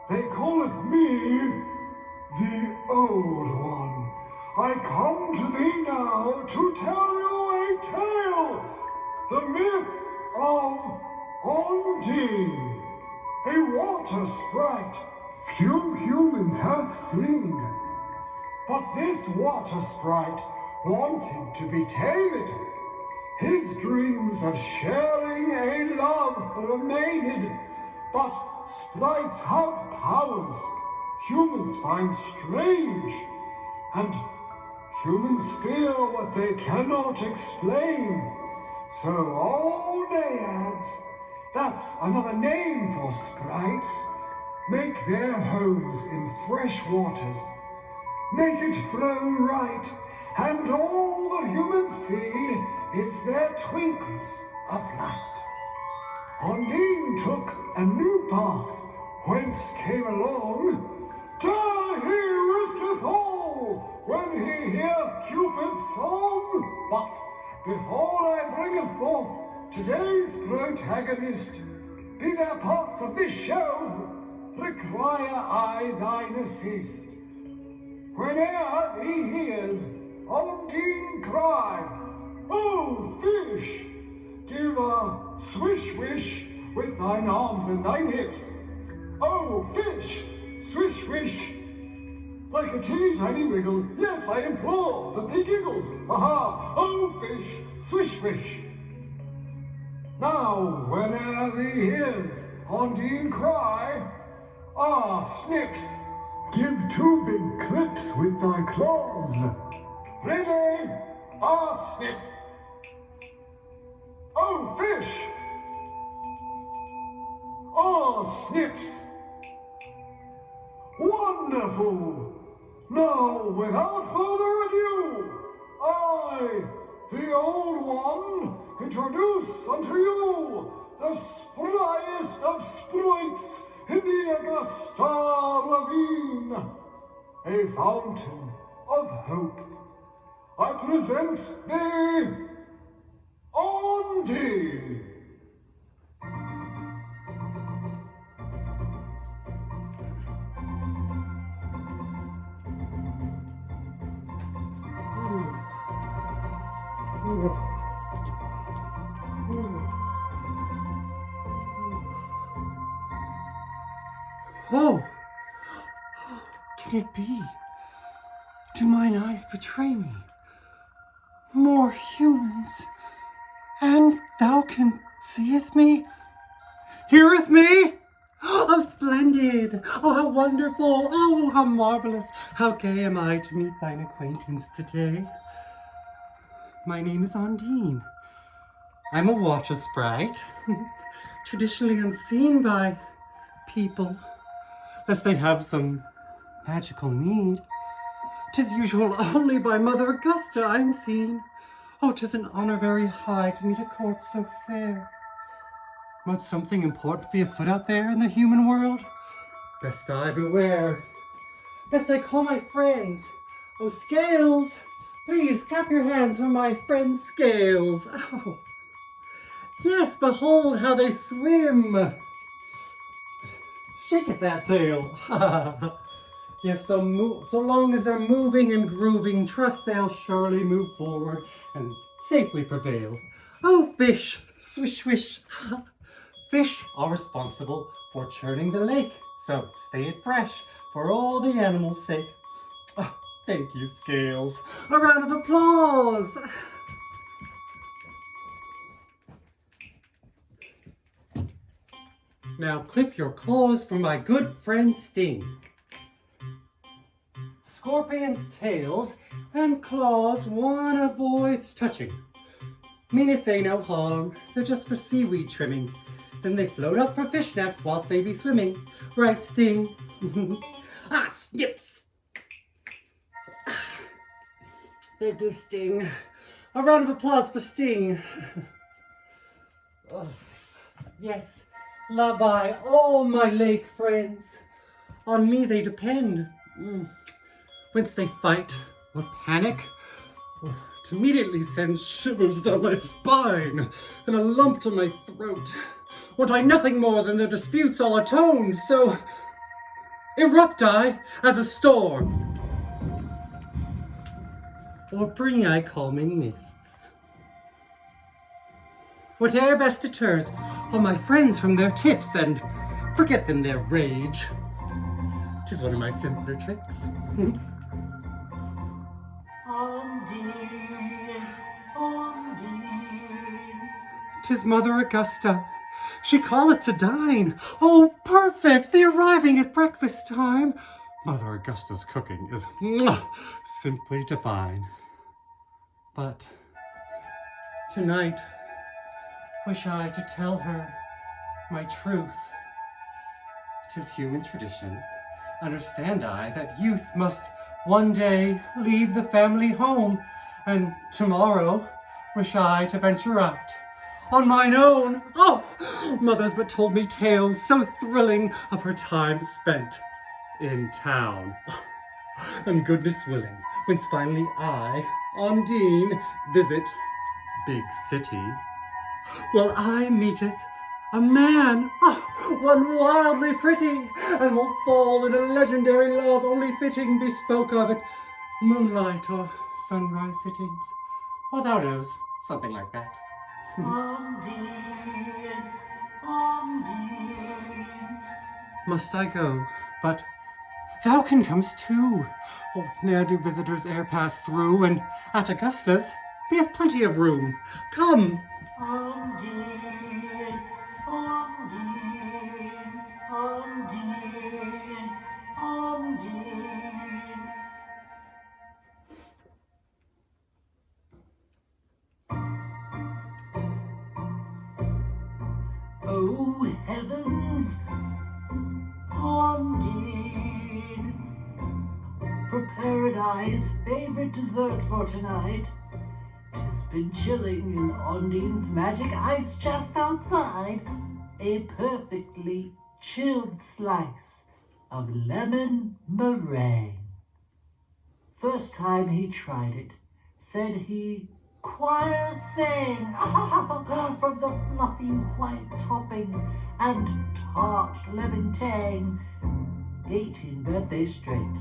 They calleth me the Old One. I come to thee now to tell you a tale, the myth of Ondine, a water sprite few humans have seen. But this water sprite wanted to be tamed. His dreams of sharing a love remained, but sprites have powers humans find strange, and humans fear what they cannot explain. So all naiads, that's another name for sprites, make their homes in fresh waters, make it flow right, and all the humans see is their twinkles of light. Ondine took a new path, whence came along. Turn he risketh all when he heareth Cupid's song. But before I bringeth forth today's protagonist, be there parts of this show require I thine assist. Whene'er he hears Ondine cry, "Oh, fish!" give a swish-wish with thine arms and thine hips. Oh, fish! Swish-wish! Like a teeny-tiny wiggle, yes, I implore, but he giggles. Aha! Oh, fish! Swish-wish! Now, whene'er thee hears Ondine cry, ah, snips! Give two big clips with thy claws. Ready? Ah, snip! Oh, fish! Oh, snips! Wonderful! Now, without further ado, I, the Old One, introduce unto you the spriest of sprites in the Augusta ravine, a fountain of hope. I present thee Ondine. Oh, can it be? Do mine eyes betray me? More humans, and thou can seeth me, heareth me? Oh, splendid! Oh, how wonderful! Oh, how marvelous! How gay am I to meet thine acquaintance today. My name is Ondine. I'm a water sprite, traditionally unseen by people, lest they have some magical need. 'Tis usual only by Mother Augusta I'm seen. Oh, 'tis an honor very high to meet a court so fair. Might something important be afoot out there in the human world? Best I beware. Best I call my friends. Oh, Scales, please clap your hands for my friend Scales. Oh, yes, behold how they swim. Shake at that tail. Yes, so long as they're moving and grooving, trust they'll surely move forward and safely prevail. Oh, fish, swish, swish. Fish are responsible for churning the lake, so stay it fresh for all the animals' sake. Oh, thank you, Scales. A round of applause. Now clip your claws for my good friend Sting. Scorpions' tails and claws one avoids touching. Meaneth they no harm, they're just for seaweed trimming. Then they float up for fish snacks whilst they be swimming. Right, Sting? Ah, snips! Thank you, Sting. A round of applause for Sting. Oh, yes, love I all my lake friends. On me they depend. Whence they fight or panic, it immediately sends shivers down my spine and a lump to my throat. Want I nothing more than their disputes all atoned, so erupti as a storm, or bring I calming mists. Whate'er best deters all my friends from their tiffs, and forget them their rage. 'Tis one of my simpler tricks. Ondine, Ondine. 'Tis Mother Augusta. She calleth to dine. Oh, perfect! The arriving at breakfast time. Mother Augusta's cooking is simply divine. But tonight, wish I to tell her my truth. 'Tis human tradition. Understand I that youth must one day leave the family home, and tomorrow wish I to venture out on mine own. Oh, mother's but told me tales so thrilling of her time spent in town. And goodness willing, whence finally I, Ondine, visit big city, well, I meeteth a man, one wildly pretty, and will fall in a legendary love only fitting bespoke of at moonlight or sunrise sittings. Or thou knows, something like that. Ondine, Ondine. Must I go? But thou can comest too. Oh, ne'er do visitors e'er pass through, and at Augusta's be'th plenty of room. Come. Ondine, Ondine, Ondine, Ondine. Oh, heavens, Ondine. Prepared I's favorite dessert for tonight. 'Tis been chilling in Ondine's magic ice just outside. A perfectly chilled slice of lemon meringue. First time he tried it, said he, choir sang from the fluffy white topping and tart lemon tang. 18 birthdays straight,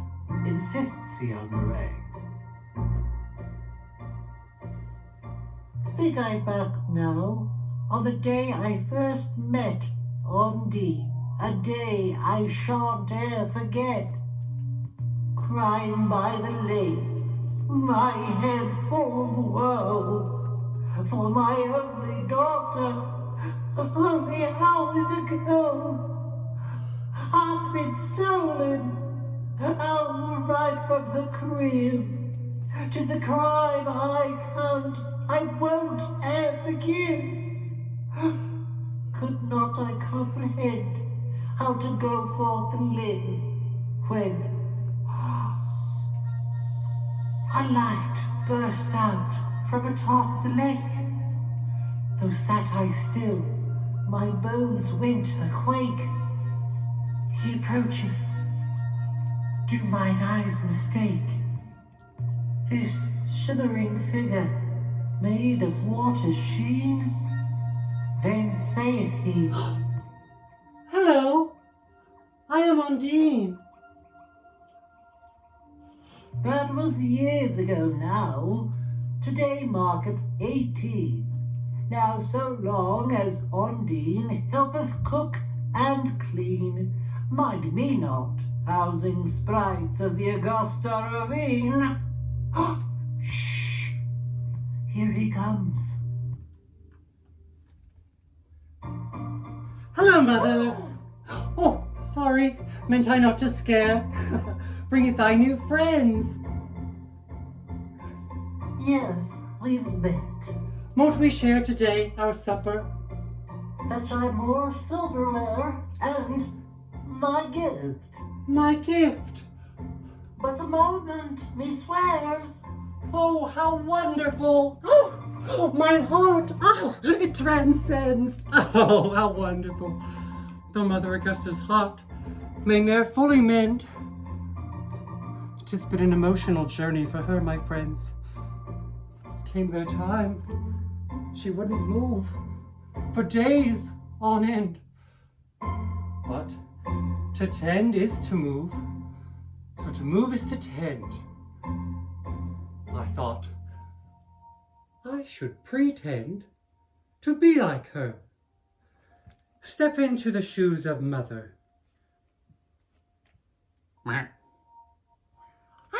insists he on meringue. Think I back now on the day I first met Ondine, a day I shan't e'er forget. Crying by the lake, my head full of woe, for my only daughter, only hours ago, hath been stolen outright from her crib. 'Tis a crime I won't e'er forgive. Could not I comprehend how to go forth and live when a light burst out from atop the lake? Though sat I still, my bones went a-quake. He approacheth, do mine eyes mistake? This shimmering figure made of water's sheen? Then saith he, Hello, I am Ondine. that was years ago now. Today marketh 18. Now so long as Ondine helpeth cook and clean, mind me not housing sprites of the Augusta ravine. Shh! Here he comes. Hello, Mother. Oh, sorry, meant I not to scare. Bringeth thy new friends. Yes, we've met. Won't we share today our supper? Fetch I more silverware and my gift. My gift. But a moment, me swears. Oh, how wonderful. Oh, mine heart. Oh, it transcends. Oh, how wonderful. Though Mother Augusta's heart may ne'er fully mend, 'tis been an emotional journey for her, my friends. Came their time, she wouldn't move for days on end. But To tend is to move, so to move is to tend. I thought, I should pretend to be like her. Step into the shoes of mother. I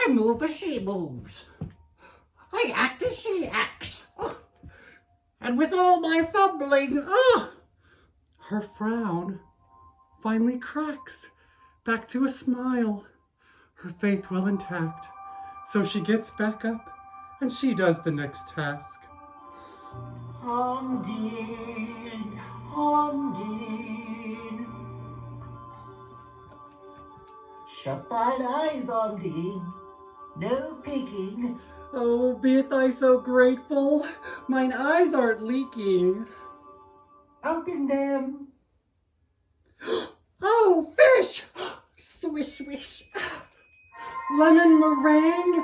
move as she moves. I act as she acts. Oh. And with all my fumbling, Her frown finally cracks back to a smile, her faith well intact. So she gets back up and she does the next task. Ondine, Ondine. Shut thine eyes, Ondine. No peeking. Oh, beeth I so grateful, mine eyes aren't leaking. Open them. Oh, fish! Swish, swish. Lemon meringue,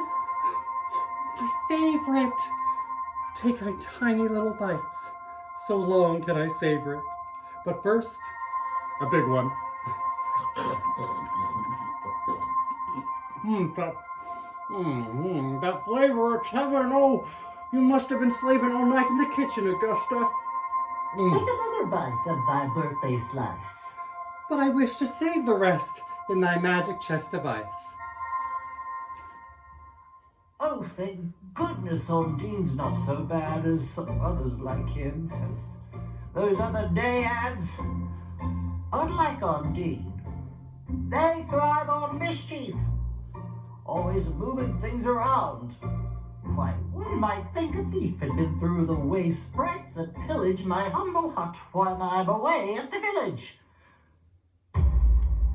my favorite. Take I tiny little bites, so long can I savor it. But first, a big one. That flavor, it's heaven. Oh, you must have been slaving all night in the kitchen, Augusta. Take another bite of thy birthday slice. But I wish to save the rest in thy magic chest of ice. Oh, thank goodness Ondine's not so bad as some others like him, as those other naiads. Unlike Ondine, they thrive on mischief, always moving things around. Why, one might think a thief had been through the way sprites that pillage my humble hut when I'm away at the village.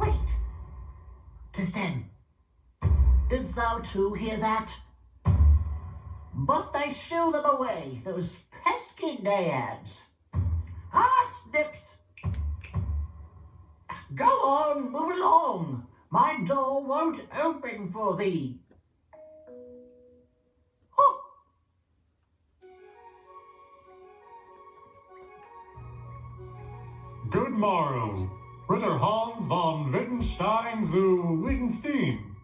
Wait, 'tis them. Didst thou too hear that? Must I shoo them away, those pesky naiads? Snips! Go on, move along. My door won't open for thee. Oh. Good morrow, Ritter Hans von Wittgenstein zu Wittgenstein.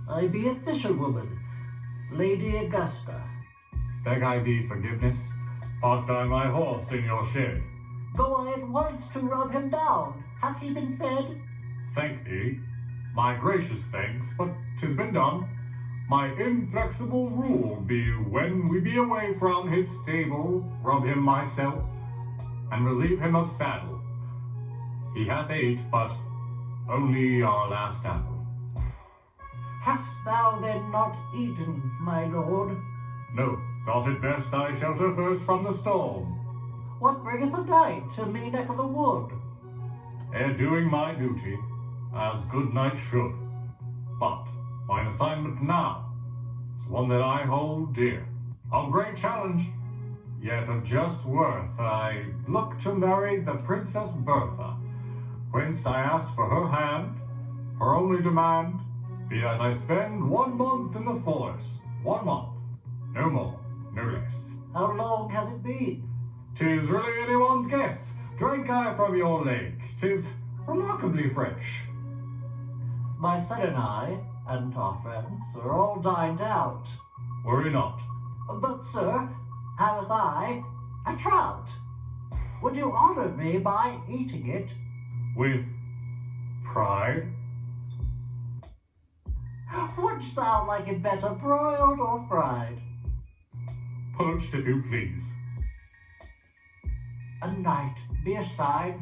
I be a fisherwoman, Lady Augusta. Beg I thee forgiveness, part I my horse in your shed. Go I at once to rub him down. Hath he been fed? Thank thee, my gracious thanks, but 'tis been done. My inflexible rule be when we be away from his stable, rub him myself, and relieve him of saddle. He hath ate, but only our last apple. Hast thou then not eaten, my lord? No, thought it best I shelter first from the storm. What bringeth a knight to me neck of the wood? Ere doing my duty, as good knight should. But mine assignment now is one that I hold dear, of great challenge, yet of just worth. I look to marry the Princess Bertha, whence I ask for her hand. Her only demand be that I spend 1 month in the forest. 1 month, no more, no less. How long has it been? 'Tis really anyone's guess. Drink I from your lake, 'tis remarkably fresh. My son and I, and our friends, are all dined out. Worry not. But, sir, haveth I a trout? Would you honor me by eating it? With pride? Wouldst thou like it better broiled or fried? Poached, if you please. A night be aside,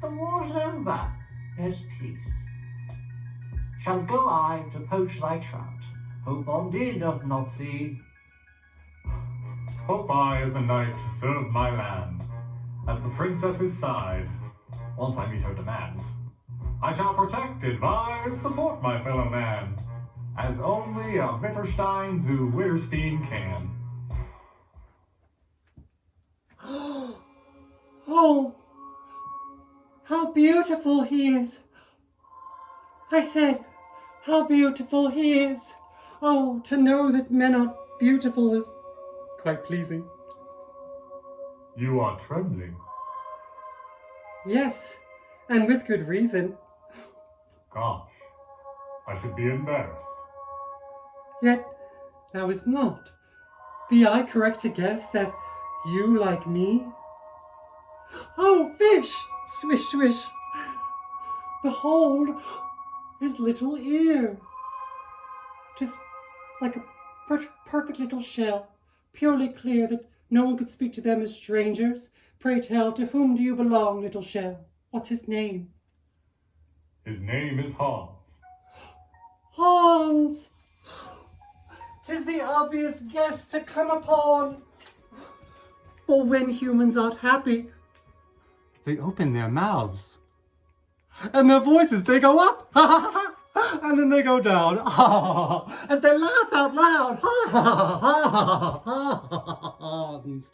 the war's over, there's peace. Shall go I to poach thy trout, hope Ondine doth not see. Hope I as a knight serve my land, at the princess's side, once I meet her demands. I shall protect, advise, support my fellow man, as only a Wittgenstein zu Wittgenstein can. Oh, how beautiful he is. I said, how beautiful he is. Oh, to know that men are beautiful is quite pleasing. You are trembling. Yes, and with good reason. Gosh, I should be embarrassed. Yet, that was not. Be I correct to guess that you like me? Oh, fish! Swish, swish! Behold his little ear. Just like a perfect little shell, purely clear that no one could speak to them as strangers. Pray tell, to whom do you belong, little shell? What's his name? His name is Hans. Hans! 'Tis the obvious guess to come upon. For when humans aren't happy, they open their mouths. And their voices, they go up, and then they go down, as they laugh out loud. Hans.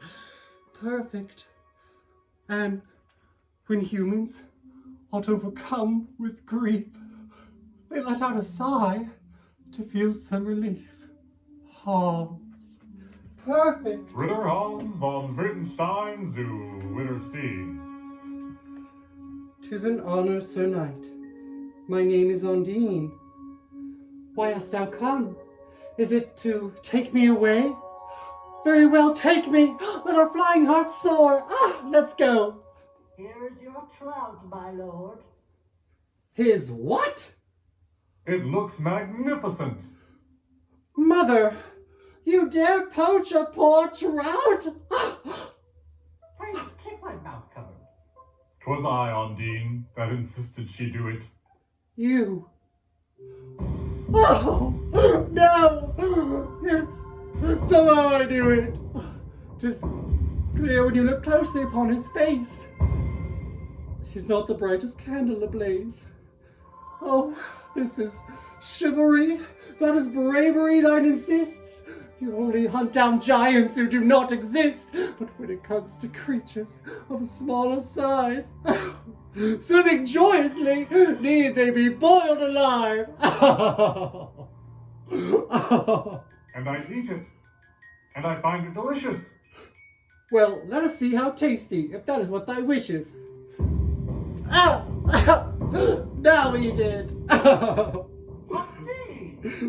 Perfect. And when humans aren't overcome with grief, they let out a sigh to feel some relief. Hans. Perfect. Ritter Hans von Brittenstein zu Witterstein. 'Tis an honor, Sir Knight. My name is Ondine. Why hast thou come? Is it to take me away? Very well, take me. Let our flying hearts soar. Let's go. Here is your trout, my lord. His what? It looks magnificent. Mother, you dare poach a poor trout? Pray keep my mouth covered. 'Twas I, Ondine, that insisted she do it. You. Oh, no. Yes, somehow I knew it. 'Tis clear when you look closely upon his face. He's not the brightest candle ablaze. Oh, this is chivalry. That is bravery, thine insists. You only hunt down giants who do not exist. But when it comes to creatures of a smaller size, swimming joyously, need they be boiled alive. And I eat it. And I find it delicious. Well, let us see how tasty, if that is what thy wishes. Now eat it. Ondine!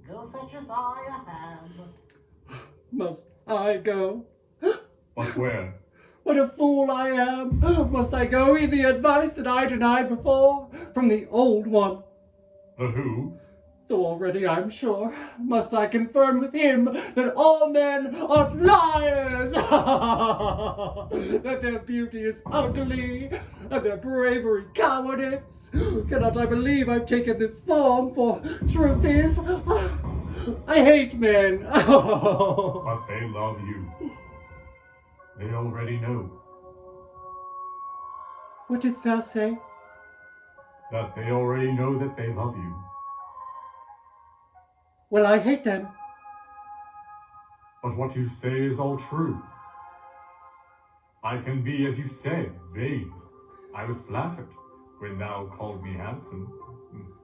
Go fetch a fire ham. Must I go? But where? What a fool I am! Must I go heed the advice that I denied before from the old one? The who? Though already I'm sure, must I confirm with him that all men are liars, that their beauty is ugly, and their bravery cowardice. Cannot I believe I've taken this form, for truth is, I hate men. But they love you. They already know What didst thou say? that they already know that they love you. Well, I hate them. But what you say is all true. I can be, as you said, vain. I was flattered when thou called me handsome.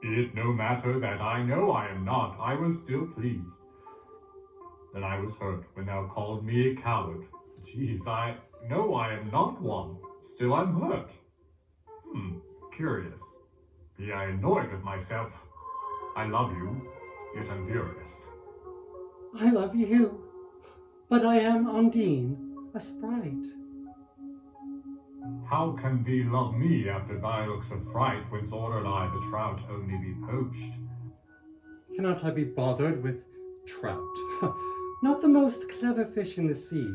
Be it no matter that I know I am not, I was still pleased. Then I was hurt when thou called me a coward. Geez, I know I am not one. Still I'm hurt. Curious. Be I annoyed with myself. I love you, yet I'm furious. I love you, but I am Ondine, a sprite. How can thee love me after thy looks of fright, whence order lie the trout only be poached? Cannot I be bothered with trout? Not the most clever fish in the sea.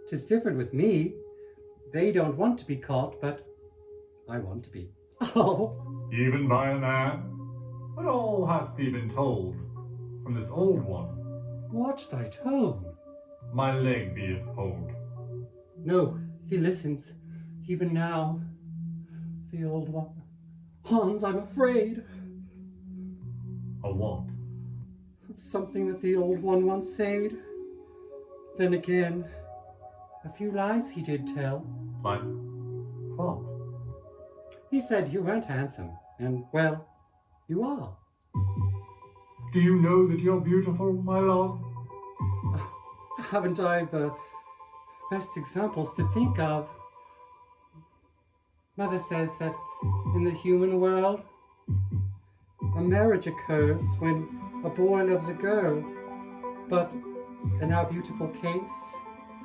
'Tis different with me. They don't want to be caught, but I want to be. Oh, Even by a man? What all hast thee been told from this old one? watch thy tone. My leg be it pulled. No, he listens, even now. The old one. Hans, I'm afraid A what? of something that the old one once said. Then again, a few lies he did tell. Like what? He said you weren't handsome, and, well, you are. Do you know that you're beautiful, my love? Haven't I the best examples to think of? Mother says that in the human world, a marriage occurs when a boy loves a girl, but in our beautiful case,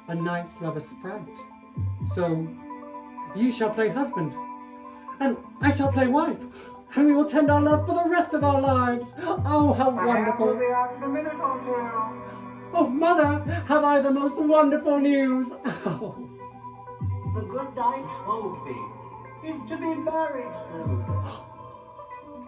a knight loves a sprite. So, ye shall play husband, and I shall play wife, and we will tend our love for the rest of our lives. Oh, how wonderful! We'll be out in a minute or two. Oh, Mother, have I the most wonderful news? Oh. The good knight told me he's to be married soon.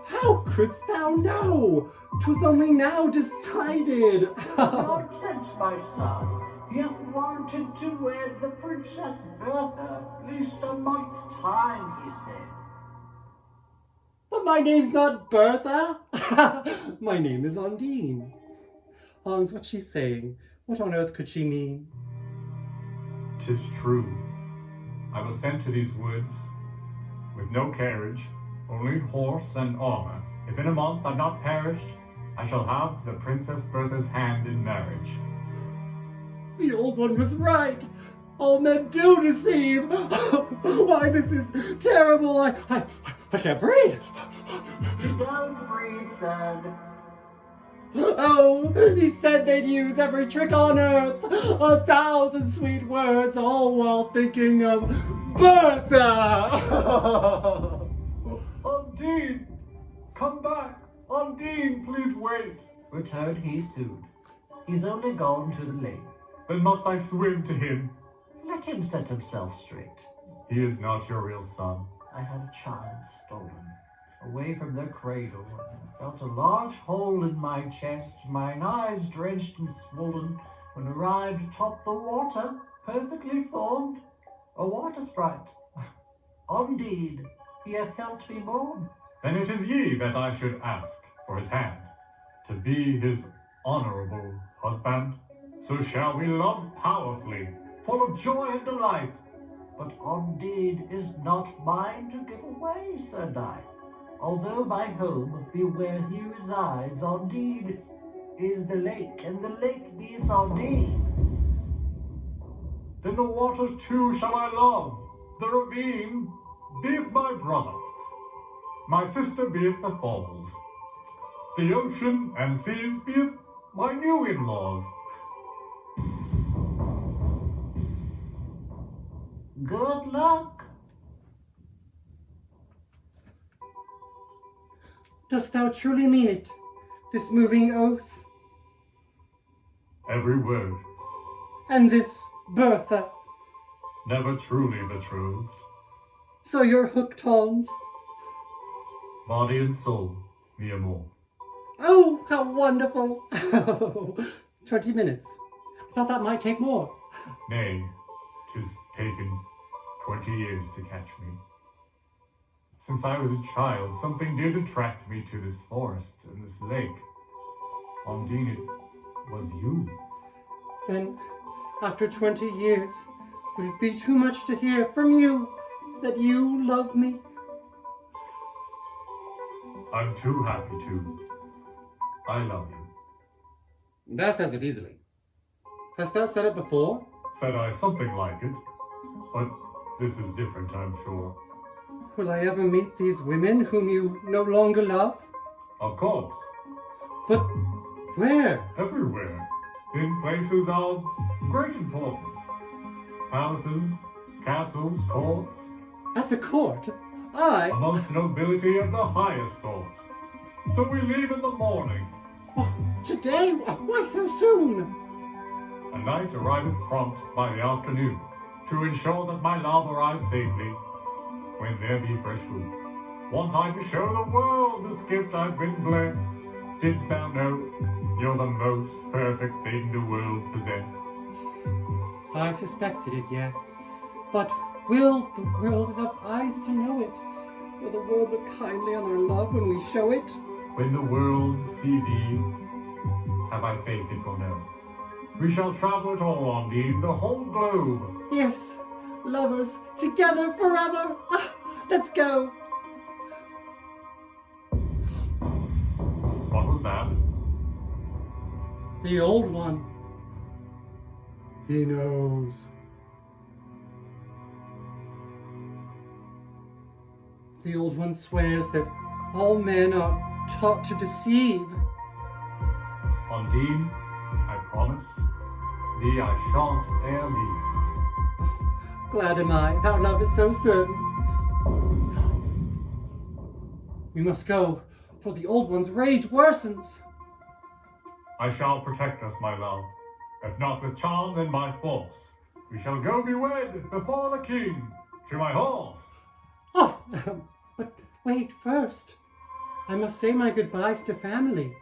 How couldst thou know? 'Twas only now decided. Nonsense, my son. He wanted to wed the Princess Bertha, at least a month's time, he said. But my name's not Bertha. My name is Ondine. Hans, what's she saying? What on earth could she mean? 'Tis true. I was sent to these woods with no carriage, only horse and armor. If in a month I've not perished, I shall have the Princess Bertha's hand in marriage. The old one was right. All men do deceive. Why, this is terrible. I can't breathe. You don't breathe, son. Oh, he said they'd use every trick on earth, 1,000 sweet words, all while thinking of Bertha. Ondine! Come back! Ondine, please wait! Return he soon. He's only gone to the lake. Then must I swim to him? Let him set himself straight. He is not your real son. I had a child stolen, away from their cradle, and felt a large hole in my chest, mine eyes drenched and swollen, when arrived atop the water, perfectly formed, a water sprite. Ondine, he hath helped me mourn. Then it is ye that I should ask for his hand, to be his honorable husband. So shall we love powerfully, full of joy and delight. But Ondine is not mine to give away, Sir Knight. Although my home be where he resides, Ondine is the lake, and the lake beeth Ondine. Then the waters too shall I love, the ravine beeth my brother, my sister beeth the falls, the ocean and seas beeth my new in-laws. Good luck. Dost thou truly mean it, this moving oath? Every word, And this Bertha? never truly betrothed, So you're hooked, Hans? body and soul, me more. Oh, how wonderful! 20 minutes. I thought that might take more. Nay, 'tis taken 20 years to catch me. Since I was a child, something did attract me to this forest and this lake. Ondine, it was you. Then, after 20 years, would it be too much to hear from you that you love me? I'm too happy to. I love you. Thou says it easily. Hast thou said it before? Said I something like it, but this is different, I'm sure. Will I ever meet these women whom you no longer love? Of course, But where? everywhere, in places of great importance. Palaces, castles, courts, At the court? I? amongst nobility of the highest sort. So we leave in the morning. Oh, today? Why so soon? A knight arriveth prompt by the afternoon, to ensure that my love arrives safely, when there be fresh food. Want I to show the world this gift I've been blessed? Didst thou know you're the most perfect thing the world possessed? I suspected it, yes. But will the world have eyes to know it? Will the world look kindly on our love when we show it? When the world see thee, have I faith it will know. We shall travel it all, Ondine, the whole globe. Yes, lovers, together forever. Ah, let's go. What was that? The old one. He knows. The old one swears that all men are taught to deceive. Ondine, I promise, thee I shan't e'er leave. Glad am I, thou love is so certain. We must go, for the old one's rage worsens. I shall protect us, my love, if not with charm, then by force. We shall go be wed before the king, to my horse. Oh, but wait first. I must say my goodbyes to family.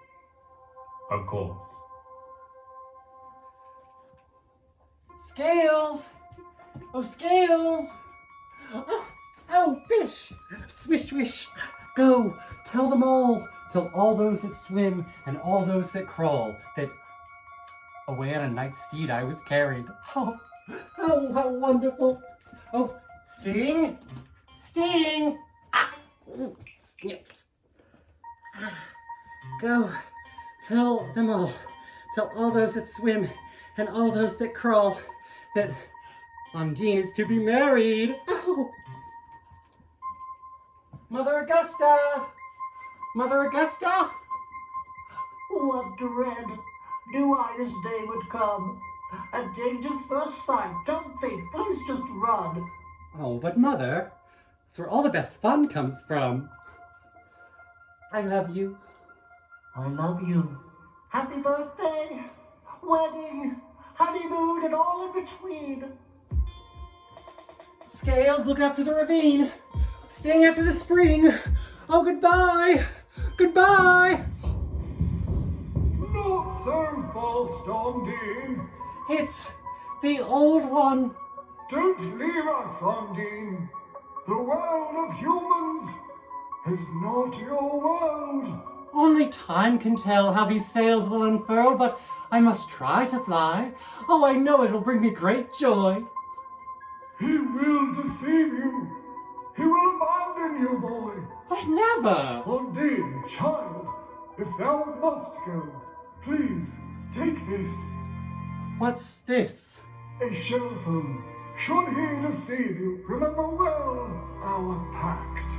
Of course. Scales! Oh, Scales! Oh, fish! Swish, swish! Go, tell them all. Tell all those that swim and all those that crawl that away on a night steed I was carried. Oh, how wonderful! Oh, Sting! Sting! Ah, snips. Go, tell them all. Tell all those that swim and all those that crawl that Ondine is to be married. Oh. Mother Augusta! Mother Augusta! What dread knew I this day would come? At danger's first sight, don't think, please just run. Oh, but Mother, it's where all the best fun comes from. I love you. I love you. Happy birthday, wedding, honeymoon, and all in between. Scales, look after the ravine. Sting after the spring. Oh, goodbye. Goodbye. Not so fast, Ondine. It's the old one. Don't leave us, Ondine. The world of humans is not your world. Only time can tell how these sails will unfurl, but I must try to fly. Oh, I know it will bring me great joy. He will deceive you. He will abandon you, boy. I never. Ondine, child, if thou must go, please take this. What's this? A shell phone. Should he deceive you, remember well our pact.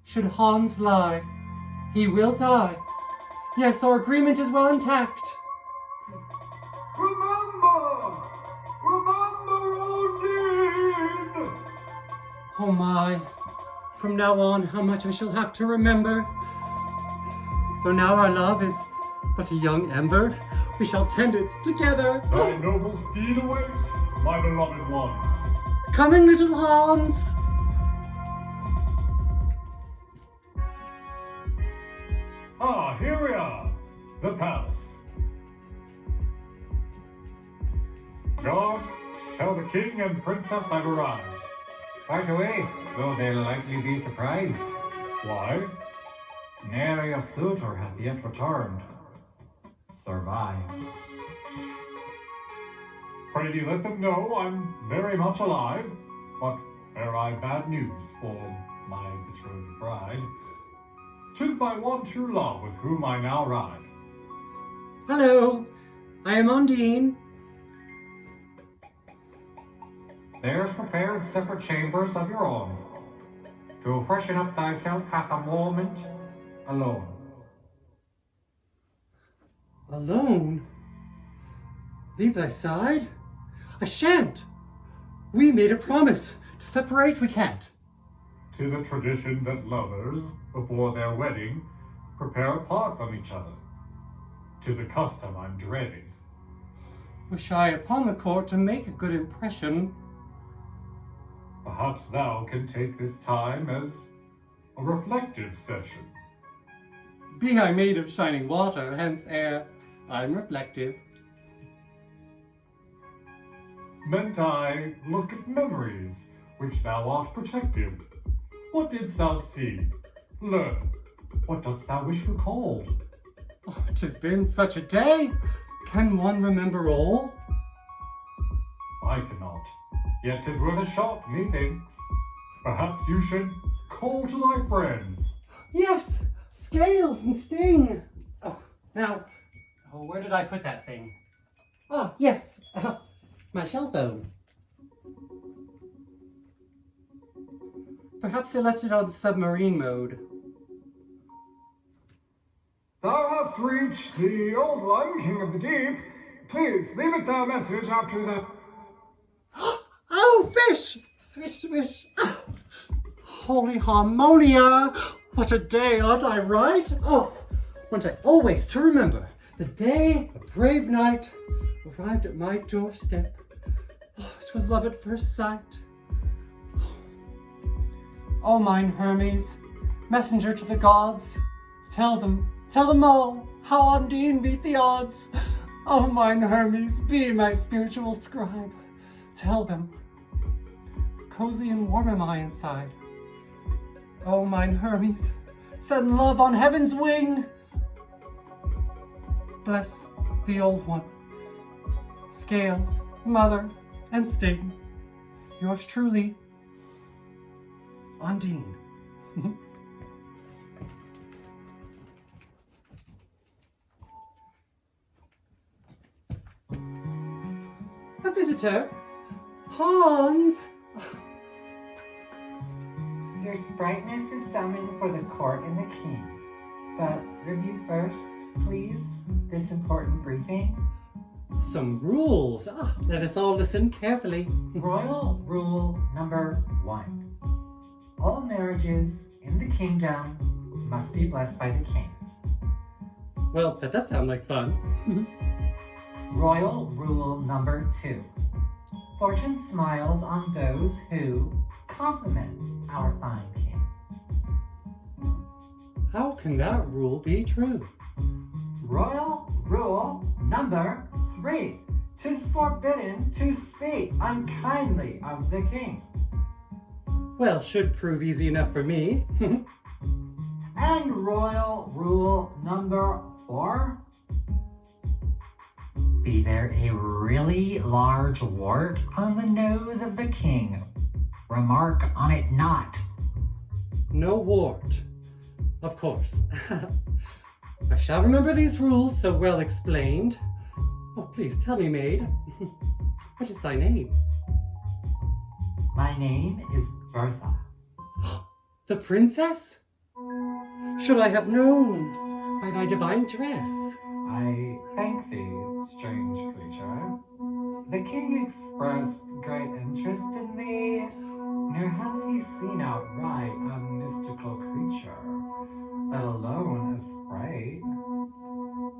Should Hans lie, he will die. Yes, our agreement is well intact. Remember! Remember, Ondine! Oh my, from now on, how much I shall have to remember. Though now our love is but a young ember, we shall tend it together. Thy noble steed awaits, my beloved one. Coming, little Hans. Ah, here we are, the palace. George, tell the king and princess I've arrived. Right away, though they'll likely be surprised. Why? Nary a suitor hath yet returned. Survived. Pray thee let them know I'm very much alive, but bear I bad news for my betrothed bride. 'Tis my one true love with whom I now ride. Hello, I am Ondine. There's prepared separate chambers of your own. To freshen up thyself hath a moment alone. Alone? Leave thy side? I shan't. We made a promise. To separate we can't. 'Tis a tradition that lovers, before their wedding, prepare apart from each other. 'Tis a custom I'm dreading. Wish I upon the court to make a good impression. Perhaps thou can take this time as a reflective session. Be I made of shining water, hence air, I'm reflective. Meant I look at memories which thou art protective. What didst thou see? Learn. What dost thou wish recalled? Oh, 'tis been such a day. Can one remember all? I cannot. Yet 'tis worth a shot, methinks. Perhaps you should call to thy friends. Yes, Scales and Sting. Oh, now, where did I put that thing? Oh, yes, my shell phone. Perhaps I left it on submarine mode. just reached the Old One, King of the Deep. Please, leave it the message after the... Oh, fish! Swish, swish. Oh, holy harmonia! What a day, aren't I right? Oh, want I always to remember the day a brave knight arrived at my doorstep. Oh, 'twas love at first sight. Oh, mine Hermes, messenger to the gods, tell them all how Ondine beat the odds. Oh, mine Hermes, be my spiritual scribe. Tell them, cozy and warm am I inside. Oh, mine Hermes, send love on heaven's wing. Bless the old one, Scales, Mother, and Sting. Yours truly, Ondine. A visitor? Hans! Your spriteness is summoned for the court and the king. But review first, please, this important briefing. Some rules. Let us all listen carefully. Royal rule number 1. All marriages in the kingdom must be blessed by the king. Well, that does sound like fun. Royal rule number 2. Fortune smiles on those who compliment our fine king. How can that rule be true? Royal rule number 3. 'Tis forbidden to speak unkindly of the king. Well, should prove easy enough for me. And royal rule number 4. Be there a really large wart on the nose of the king, remark on it not. No wart. Of course. I shall remember these rules so well explained. Oh, please tell me, maid. What is thy name? My name is Bertha. The princess? Should I have known by thy divine dress? I thank thee, strange creature. The king expressed great interest in thee, nor hath he seen outright a mystical creature, let alone a sprite.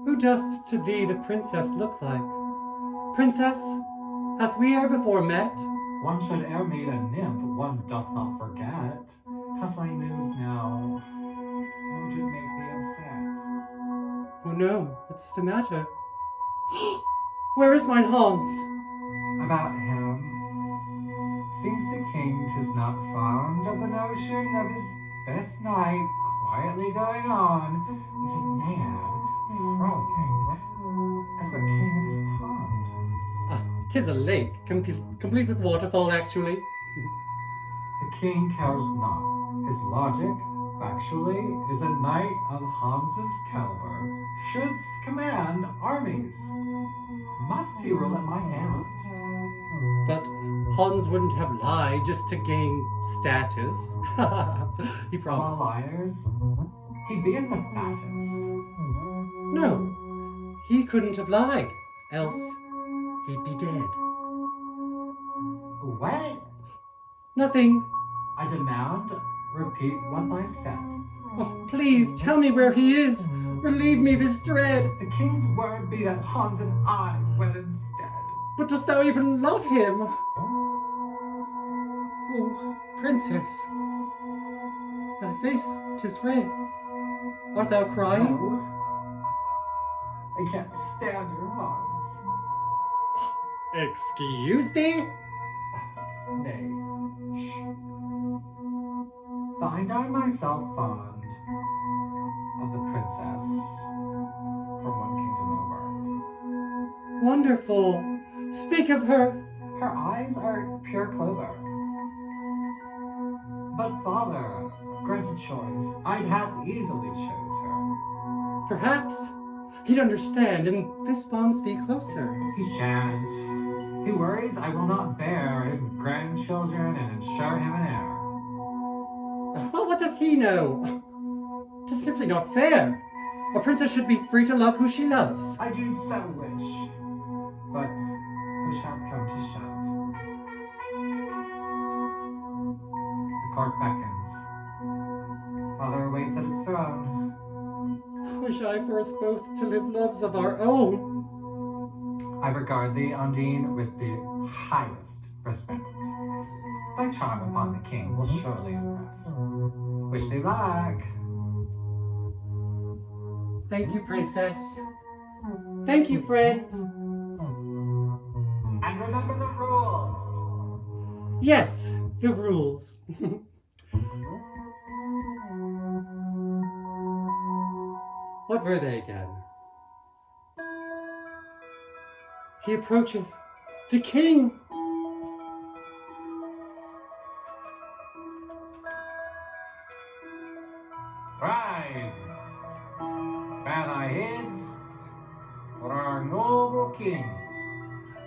Who doth to thee the princess look like? Princess, hath we e'er before met? One should e'er meet a nymph, one doth not forget. Have thy news now, won't it make thee upset? Oh no, what's the matter? Where is mine Hans? About him, seems the king 'tis not fond of the notion of his best night quietly going on with a naiad frolicking as but king of his pond. 'Tis a lake, complete with waterfall, actually. The king cares not. His logic, factually, is a knight of Hans's caliber should command armies. Must he rule at my hand? But Hans wouldn't have lied just to gain status. He All promised. liars, he beeth the fattest. No, he couldn't have lied, else he'd be dead. What? Nothing. I demand, repeat what I said. Oh, please tell me where he is. Relieve me this dread. The king's word be that Hans and I wed instead. But dost thou even love him? Oh, princess. Thy face, 'tis red. Art thou crying? No, I can't stand your Hans. Excuse thee? Nay, shh. Find I myself fond of the princess from one kingdom over. Wonderful. Speak of her. Her eyes are pure clover. But father, granted choice, I'd have easily chose her. Perhaps he'd understand, and this bonds thee closer. He shan't. He worries I will not bear him grandchildren and ensure him an heir. Well, what doth he know? 'Tis simply not fair. A princess should be free to love who she loves. I do so wish. But push out come to shove. The court beckons. Father awaits at his throne. Wish I for us both to live loves of our own. I regard thee, Ondine, with the highest respect. Thy charm upon the king will surely impress. Wish thee luck. Thank you, princess. Thank you, friend. And remember the rules. Yes, the rules. What were they again? He approacheth the king. Rise. Bow thy heads for our noble king.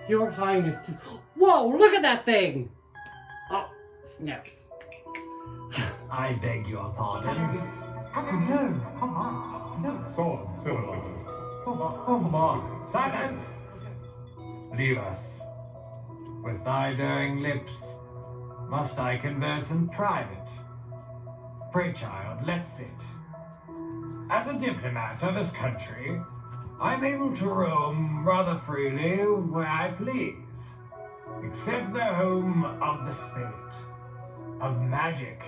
Your Highness. Whoa, look at that thing! Oh, snaps. I beg your pardon. No, come on. No. Sword, silver. Come on. Silence! Leave us. With thy daring lips, must I converse in private? Pray, child, let's sit. As a diplomat of this country, I'm able to roam rather freely where I please, except the home of the spirit, of magic.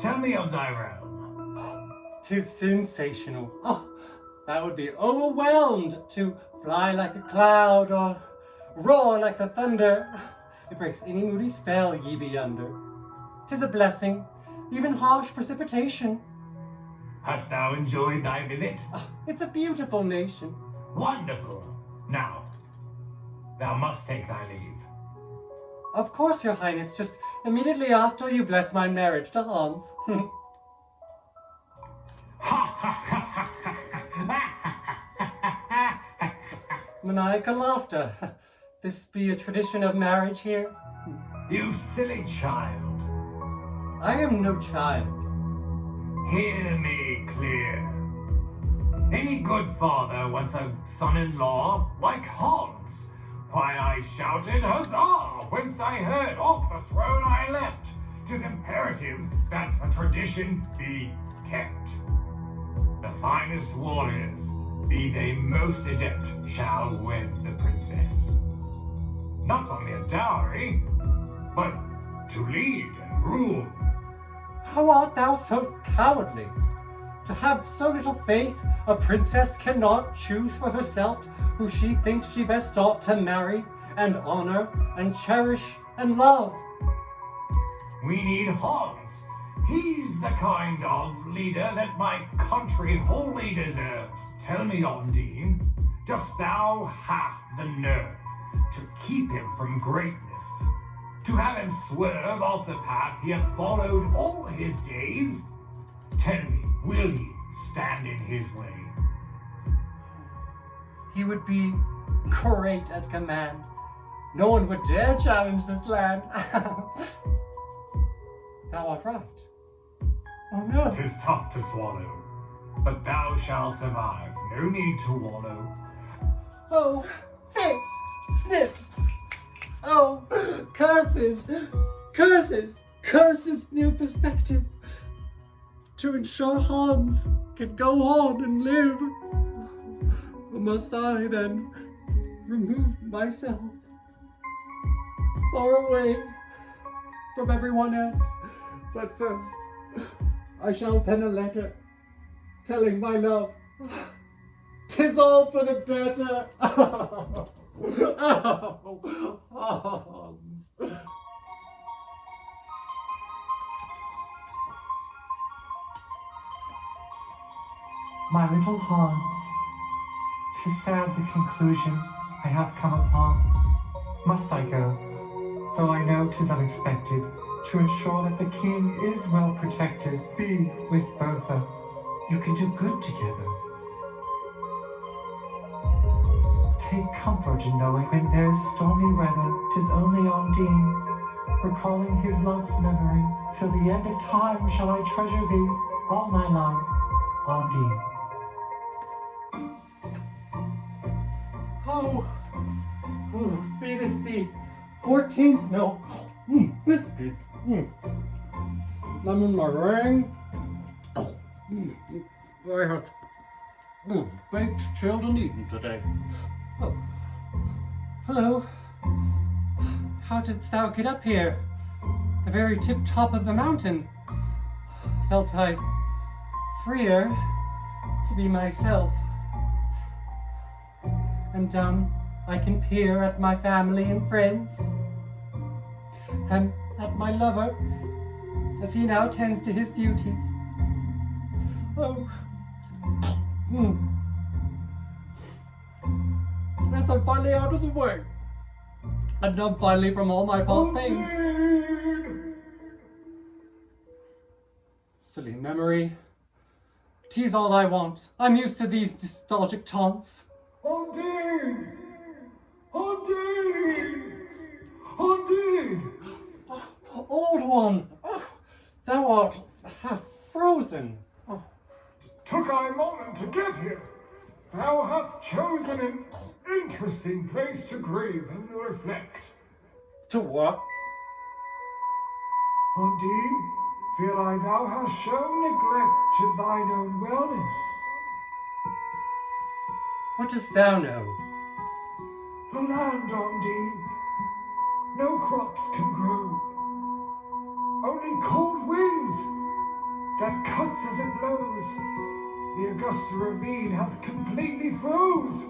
Tell me of thy realm. 'Tis sensational. Oh, that would be overwhelmed to fly like a cloud or roar like the thunder. It breaks any moody spell ye be under. 'Tis a blessing, even harsh precipitation. Hast thou enjoyed thy visit? Oh, it's a beautiful nation. Wonderful. Now, thou must take thy leave. Of course, Your Highness, just immediately after you bless my marriage to Hans. Maniacal laughter. This be a tradition of marriage here? You silly child. I am no child. Hear me clear. Any good father wants a son-in-law like Hans. Why, I shouted huzzah whence I heard off the throne I leapt. 'Tis imperative that a tradition be kept. The finest warriors, be they most adept, shall wed the princess. Not only a dowry, but to lead and rule. How art thou so cowardly? To have so little faith, a princess cannot choose for herself who she thinks she best ought to marry and honor and cherish and love. We need Hans. He's the kind of leader that my country wholly deserves. Tell me, Ondine, dost thou have the nerve to keep him from greatness? To have him swerve off the path he hath followed all his days? Tell me, will ye stand in his way? He would be great at command. No one would dare challenge this land. Thou art right. Oh no. 'Tis tough to swallow, but thou shalt survive. No need to wallow. Oh, fish! Snips! Oh, curses! Curses! Curses new perspective! To ensure Hans can go on and live, must I then remove myself far away from everyone else? But first, I shall pen a letter telling my love 'tis all for the better. Oh, Hans. My little Hans, 'tis sad the conclusion I have come upon. Must I go, though I know 'tis unexpected, to ensure that the king is well protected? Be with Bertha. You can do good together. Take comfort in knowing when there's stormy weather, 'tis only Ondine, recalling his love's memory. Till the end of time shall I treasure thee all my life, Ondine. Oh, be this the 14th? No, 15th. Lemon meringue. Oh, I have baked, chilled, and eaten today. Oh, hello. How didst thou get up here? The very tip-top of the mountain. Felt I freer to be myself. And down I can peer at my family and friends, and at my lover, as he now tends to his duties. Oh, yes, I'm finally out of the way, and numb finally from all my past pains. Silly memory. Tease all I want. I'm used to these nostalgic taunts. Ondine! Ondine! Ondine! Old one! Oh, thou art half frozen. Oh. Took I a moment to get here. Thou hast chosen an interesting place to grieve and reflect. To what? Ondine, feel I thou hast shown neglect to thine own wellness. What dost thou know? The land, Ondine, no crops can grow. Only cold winds that cuts as it blows. The Augusta ravine hath completely froze.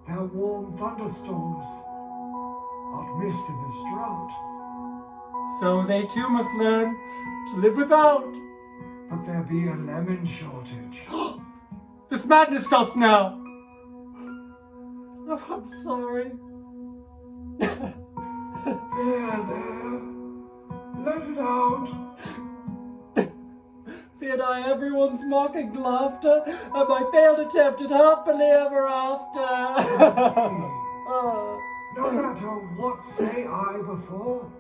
Thou warm thunderstorms art missed in this drought. So they too must learn to live without. But there be a lemon shortage. This madness stops now. Oh, I'm sorry. There. Let it out. Feared I everyone's mocking laughter at my failed attempt at happily ever after. No matter what say I before,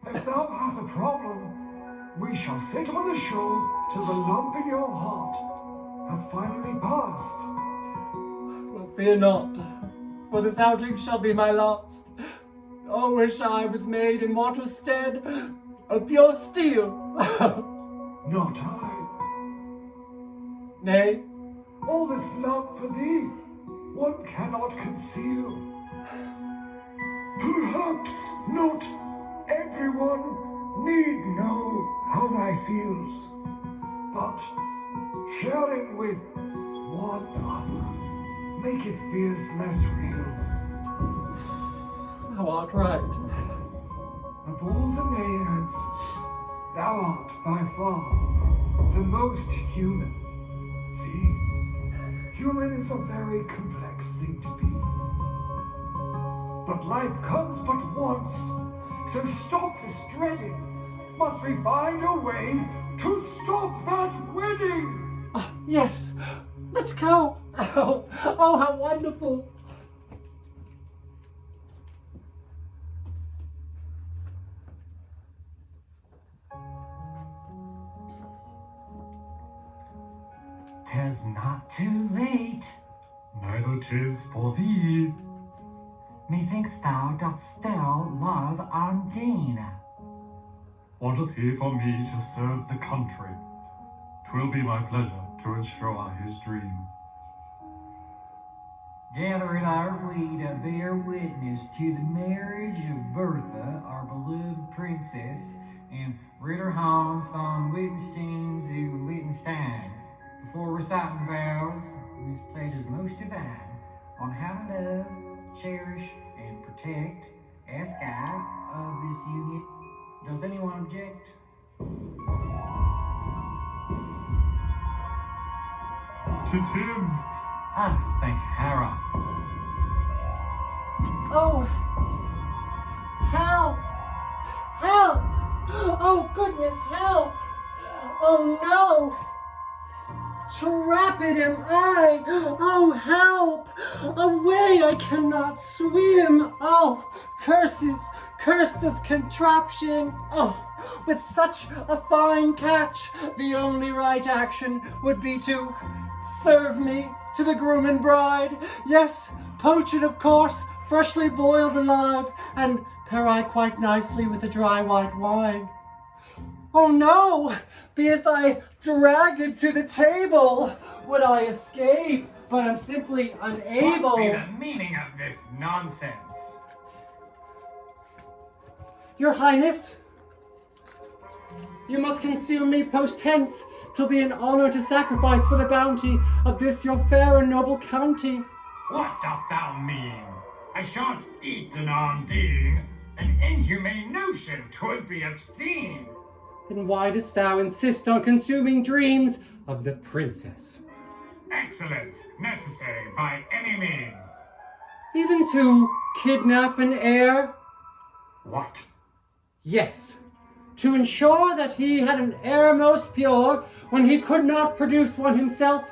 if thou hath a problem, we shall sit on the shore till the lump in your heart hath finally passed. Well, fear not, for this outing shall be my last. Oh, wish I was made in water's stead of pure steel. Not I. Nay, All this love for thee, one cannot conceal. Perhaps not everyone need know how thy feels, but sharing with one other maketh fears less real. thou art right. Of all the naiads, thou art by far the most human. See, human is a very complex thing to be. But life comes but once, so stop this dreading. Must we find a way to stop that wedding? Yes, let's go. Oh, how wonderful. "'Tis not too late, neither 'tis for thee. Methinks thou dost still love Ondine. Wanteth he for me to serve the country? 'Twill be my pleasure to ensure his dream. Gathered are we to bear witness to the marriage of Bertha, our beloved princess, and Ritter Hans von Wittgenstein zu Wittgenstein. Before reciting vows, this pledge is most divine, on how to love, cherish, and protect, ask I of this union. Does anyone object? "'Tis him! Ah, thank Hera. Oh, help! Help! Oh, goodness, help! Oh, no! Trapped am I! Oh, help! Away, I cannot swim! Oh, curses! Curse this contraption! Oh, with such a fine catch, the only right action would be to serve me to the groom and bride. Yes, Poached, of course, freshly boiled alive, and pair I quite nicely with a dry white wine. Oh no! Beeth I dragged to the table! Would I escape, but I'm simply unable. What be the meaning of this nonsense? Your Highness, you must consume me post-tense. 'Twill be an honor to sacrifice for the bounty of this your fair and noble county. What doth thou mean? I shan't eat an Ondine. An inhumane notion, 'twould be obscene. Then why dost thou insist on consuming dreams of the princess? Excellence, necessary by any means. Even to kidnap an heir? What? Yes, to ensure that he had an heir most pure when he could not produce one himself.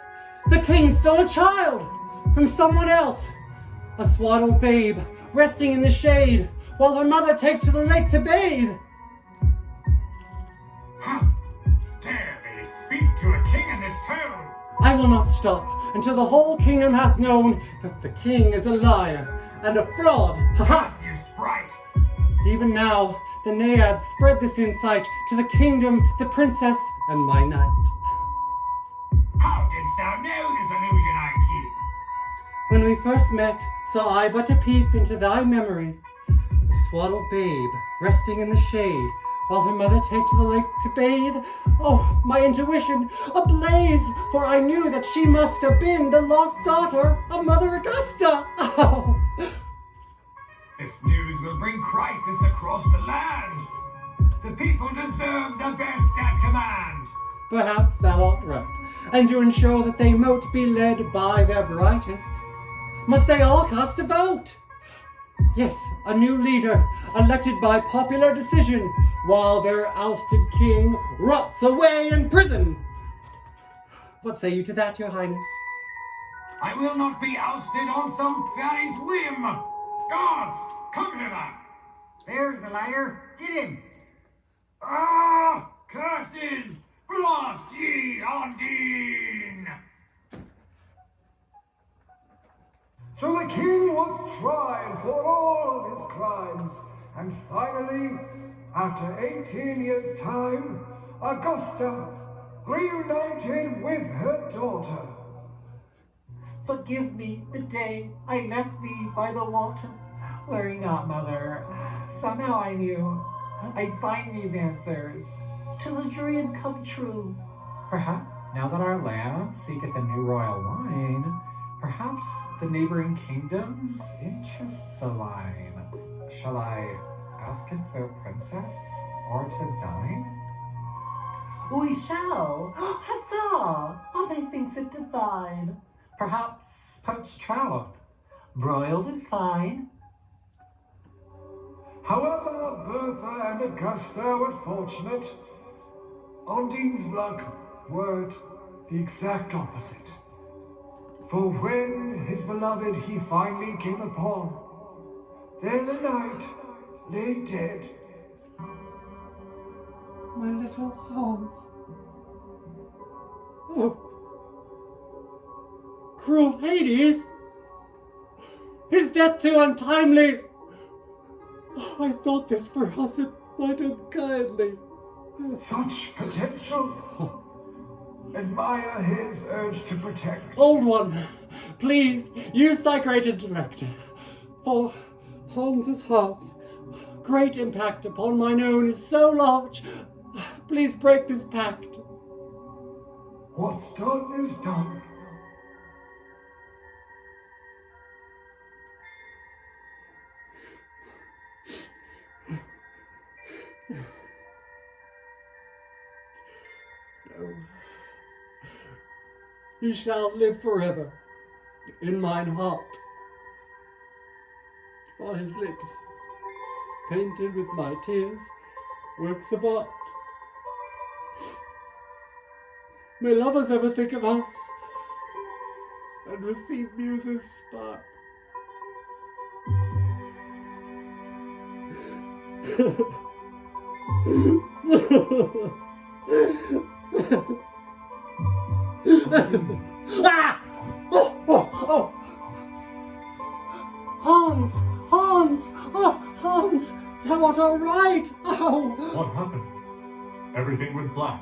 The king stole a child from someone else, a swaddled babe resting in the shade while her mother takes to the lake to bathe. How dare they speak to a king in this tone? I will not stop until the whole kingdom hath known that the king is a liar and a fraud. Ha ha! You sprite! Even now, the naiads spread this insight to the kingdom, the princess, and my knight. How didst thou know this illusion I keep? When we first met, saw I but a peep into thy memory, a swaddled babe resting in the shade, while her mother takes to the lake to bathe. Oh, my intuition ablaze, for I knew that she must have been the lost daughter of Mother Augusta. Oh. This news will bring crisis across the land. The people deserve the best at command. Perhaps thou art right, and to ensure that they mote be led by their brightest, must they all cast a vote? Yes, a new leader, elected by popular decision, while their ousted king rots away in prison. What say you to that, your highness? I will not be ousted on some fairy's whim. Guards, come hither. There's the liar. Get him. Ah, curses! Blast ye, Ondine! So the king was tried for all of his crimes, and finally, after 18 years' time, Augusta reunited with her daughter. Forgive me the day I left thee by the water. Worry not, mother. Somehow I knew I'd find these answers. 'Tis a dream come true. Perhaps, now that our land seeketh a new royal line, perhaps the neighboring kingdom's interests align. Shall I ask if the princess or to dine? We shall. Huzzah! Oh, methinks it divine. Perhaps poached trout, broiled is fine. However, Bertha and Augusta were fortunate. Ondine's luck worked the exact opposite. For when his beloved he finally came upon, there the knight lay dead. My little Holmes. Oh. Cruel Hades! Is that too untimely? Oh, I thought this for us it might unkindly. Such potential. Admire his urge to protect. Old one, please use thy great intellect. For Holmes's heart's great impact upon mine own is so large. Please break this pact. What's done is done. No. He shall live forever in mine heart. On his lips, painted with my tears, works of art. May lovers ever think of us and receive muses' spark. Ah! Oh! all right. Oh, What happened? Everything went black.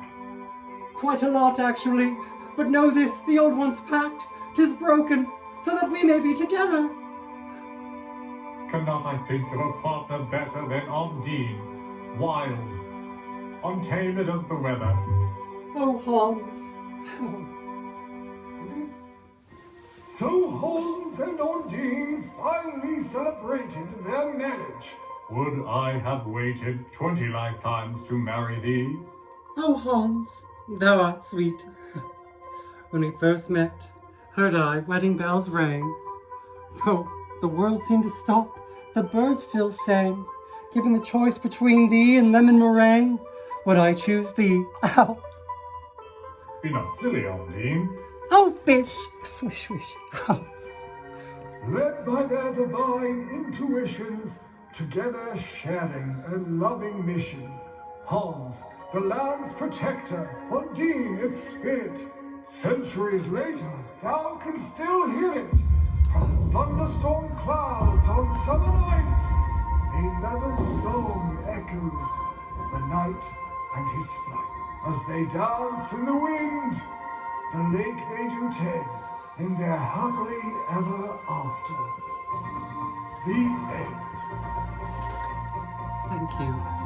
quite a lot, actually. But know this, the old one's pact, 'tis broken, so that we may be together. Cannot I think of a partner better than Ondine? Wild, untamed as the weather. Oh, Hans. Oh. So Hans and Ondine finally celebrated their marriage. Would I have waited 20 lifetimes to marry thee? Oh, Hans, thou art sweet. When we first met, heard I wedding bells rang. Though the world seemed to stop, the birds still sang. Given the choice between thee and lemon meringue, would I choose thee? Ow! Be not silly, Ondine. Oh, fish! Swish, swish. Ow. Led by their divine intuitions, together sharing a loving mission. Hans, the land's protector, Ondine, its spirit. Centuries later, thou can still hear it from thunderstorm clouds on summer nights. A leather song echoes the night and his flight as they dance in the wind. The lake they do tend in their happily ever after. The end. Thank you.